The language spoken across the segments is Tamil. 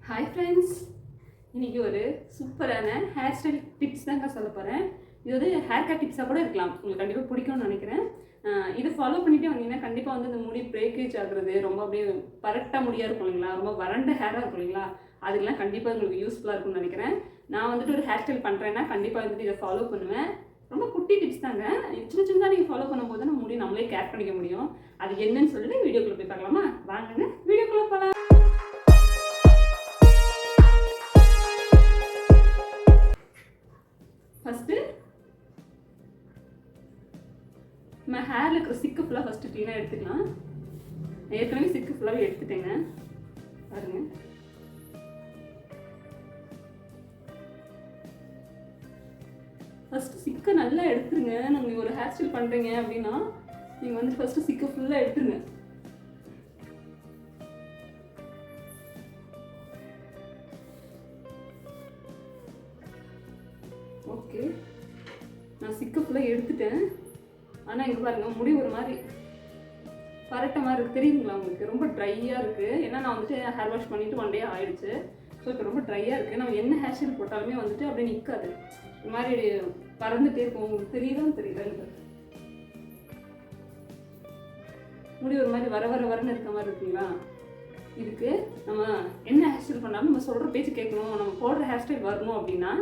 ஹாய் ஃப்ரெண்ட்ஸ், இன்றைக்கி ஒரு சூப்பரான ஹேர் ஸ்டைல் டிப்ஸ் தாங்க சொல்ல போகிறேன். இது வந்து ஹேர் கட் டிப்ஸாக கூட இருக்கலாம், உங்களுக்கு கண்டிப்பாக பிடிக்கும்னு நினைக்கிறேன். இதை ஃபாலோ பண்ணிகிட்டே வந்தீங்கன்னா கண்டிப்பாக வந்து இந்த முடி பிரேக்கேஜ் ஆகுறது, ரொம்ப அப்படியே பரட்டாக முடியாக இருக்கும் இல்லைங்களா, ரொம்ப வறண்ட ஹேராக இருக்கும் இல்லைங்களா, அதுக்கெல்லாம் கண்டிப்பாக உங்களுக்கு யூஸ்ஃபுல்லாக இருக்கும்னு நினைக்கிறேன். நான் வந்துட்டு ஒரு ஹேர் ஸ்டைல் பண்ணுறேன்னா கண்டிப்பாக வந்துட்டு இதை ஃபாலோ பண்ணுவேன். ரொம்ப குட்டி டிப்ஸ் தாங்க, சின்ன சின்னதாக நீங்கள் ஃபாலோ பண்ணும்போது நம்ம முடி நம்மளே கேர் பண்ணிக்க முடியும். அது என்னன்னு சொல்லிட்டு வீடியோக்குள்ளே போய் பார்க்கலாமா? வாங்க வீடியோக்குள்ளே போகலாம். ஃபஸ்ட்டு நம்ம ஹேரில் இருக்கிற சிக்கு ஃபுல்லாக ஃபஸ்ட்டு க்ளீனாக எடுத்துக்கலாம். ஏற்கனவே சிக்கு ஃபுல்லாகவே எடுத்துட்டேங்க, பாருங்க. ஃபஸ்ட்டு சிக்கை நல்லா எடுத்துருங்க. நீங்கள் ஒரு ஹேர் ஸ்டைல் பண்ணுறீங்க அப்படின்னா நீங்கள் வந்து ஃபஸ்ட்டு சிக்கை ஃபுல்லாக எடுத்துருங்க. ஓகே, நான் சிக்கு ஃபுல்லாக எடுத்துட்டேன். ஆனால் இங்கே பாருங்கள், முடி ஒரு மாதிரி பரட்ட மாதிரி இருக்குது, தெரியுதுங்களா உங்களுக்கு? ரொம்ப ட்ரையாக இருக்குது. ஏன்னா நான் வந்துட்டு ஹேர் வாஷ் பண்ணிவிட்டு 1 டே ஆகிடுச்சு. ஸோ இப்போ ரொம்ப ட்ரையாக இருக்குது. நம்ம என்ன ஹேர் ஸ்டைல் போட்டாலுமே வந்துட்டு அப்படியே நிற்காது, இந்த மாதிரி பறந்துகிட்டே இருக்கும். உங்களுக்கு தெரியுதான்னு தெரியல, முடி ஒரு மாதிரி வரன்னு இருக்க மாதிரி இருக்குங்களா? இதுக்கு நம்ம என்ன ஹேர் ஸ்டைல் பண்ணாலும் நம்ம சொல்கிற பேச்சு கேட்கணும், நம்ம போடுற ஹேர் ஸ்டைல் வரணும் அப்படின்னா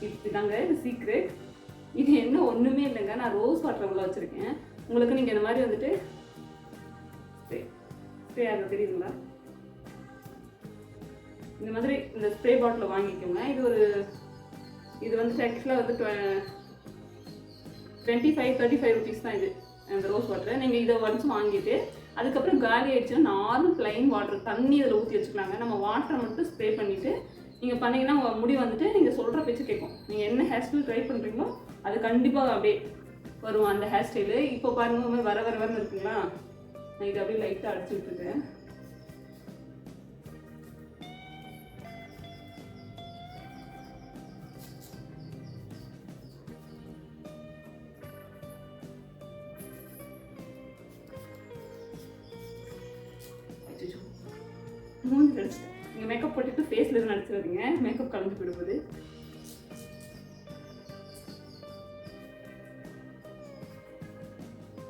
இதுதாங்க இது சீக்ரெட். இது என்ன ஒன்றுமே இல்லைங்க, நான் ரோஸ் வாட்டர் உள்ள வச்சுருக்கேன். உங்களுக்கு நீங்கள் இந்த மாதிரி வந்துட்டு ஸ்ப்ரே ஆக தெரியுதுங்களா, இந்த மாதிரி இந்த ஸ்ப்ரே பாட்டில் வாங்கிக்கோங்க. இது வந்துட்டு ஆக்சுவலாக வந்து 25-35 ருபீஸ் தான் இது, அந்த ரோஸ் வாட்டர். நீங்கள் இதை ஒன்ஸ் வாங்கிட்டு அதுக்கப்புறம் காலி ஆகிடுச்சுன்னா நார்மல் ப்ளைன் வாட்டர் தண்ணி இதில் ஊற்றி வச்சுக்கலாங்க. நம்ம வாட்டரை மட்டும் ஸ்ப்ரே பண்ணிவிட்டு நீங்கள் பண்ணிங்கன்னா உங்கள் முடி வந்துட்டு நீங்கள் சொல்கிற பேச்சு கேட்கும். நீங்கள் என்ன ஹேர் ஸ்டைல் ட்ரை பண்ணுறீங்களோ அது கண்டிப்பாக அப்படியே வரும் அந்த ஹேர் ஸ்டைலு. இப்போ பாருங்கள், வரன்னு இருக்குங்களா? நான் இதை அப்படியே லைட்டாக அடிச்சு விட்டுருக்கேன். மூஞ்சி அடிச்சிட்டேன். நீங்கள் மேக்கப் போட்டுட்டு ஃபேஸில் எதுவும் நடிச்சிடாதீங்க, மேக்கப் கலந்து போயிடும்போது.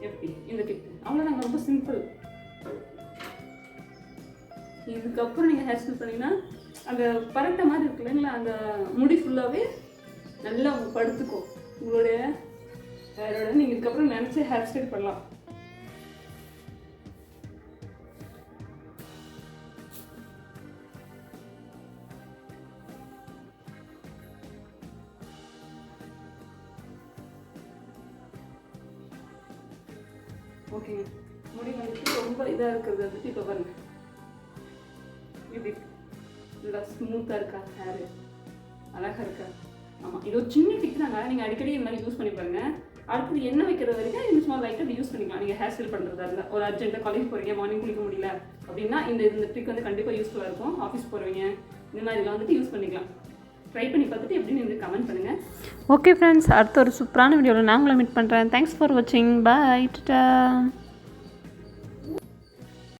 எப்படி இந்த டிப் அவ்வளோதாங்க, ரொம்ப சிம்பிள். இதுக்கப்புறம் நீங்கள் ஹேர் ஸ்டைல் பண்ணிங்கன்னா அந்த பரட்ட மாதிரி இருக்கு இல்லைங்களா, அந்த முடி ஃபுல்லாகவே நல்லா படுத்துக்கும் உங்களுடைய ஹேரோட. நீங்கள் இதுக்கப்புறம் நினச்சி ஹேர் ஸ்டைல் பண்ணலாம். ஓகேங்க, முடி வந்துட்டு ரொம்ப இதாக இருக்கிறது வந்துட்டு இப்போ பாருங்க, இப்படி நல்லா ஸ்மூத்தாக இருக்கா, ஹேரு அழகாக இருக்கா? ஆமாம், இது ஒரு சின்ன டிக் தாங்க, நீங்கள் அடிக்கடி இந்த மாதிரி யூஸ் பண்ணி பாருங்க. அடுத்தது எண்ணெய் வைக்கிறது வரைக்கும் இந்த சும்மா லைட்டாக யூஸ் பண்ணிக்கலாம். நீங்கள் ஹேர் ஸ்டைல் பண்ணுறதா இருந்தால், ஒரு அர்ஜென்ட்டாக காலேஜ் போகிறீங்க, மார்னிங் குளிக்க முடியல அப்படின்னா இந்த ட்ரிக் வந்து கண்டிப்பாக யூஸ்ஃபுல்லாக இருக்கும். ஆஃபீஸ் போகிறவங்க இந்த மாதிரி இதெல்லாம் வந்துட்டு யூஸ் பண்ணிக்கலாம். ட்ரை பண்ணி பார்த்துட்டு எப்படின்னு வந்து கமெண்ட் பண்ணுங்கள். ஓகே ஃப்ரெண்ட்ஸ், அடுத்த ஒரு சூப்பரான வீடியோவில் நான் உங்களை மீட் பண்ணுறேன். தேங்க்ஸ் ஃபார் வாட்சிங். பாய், டாடா.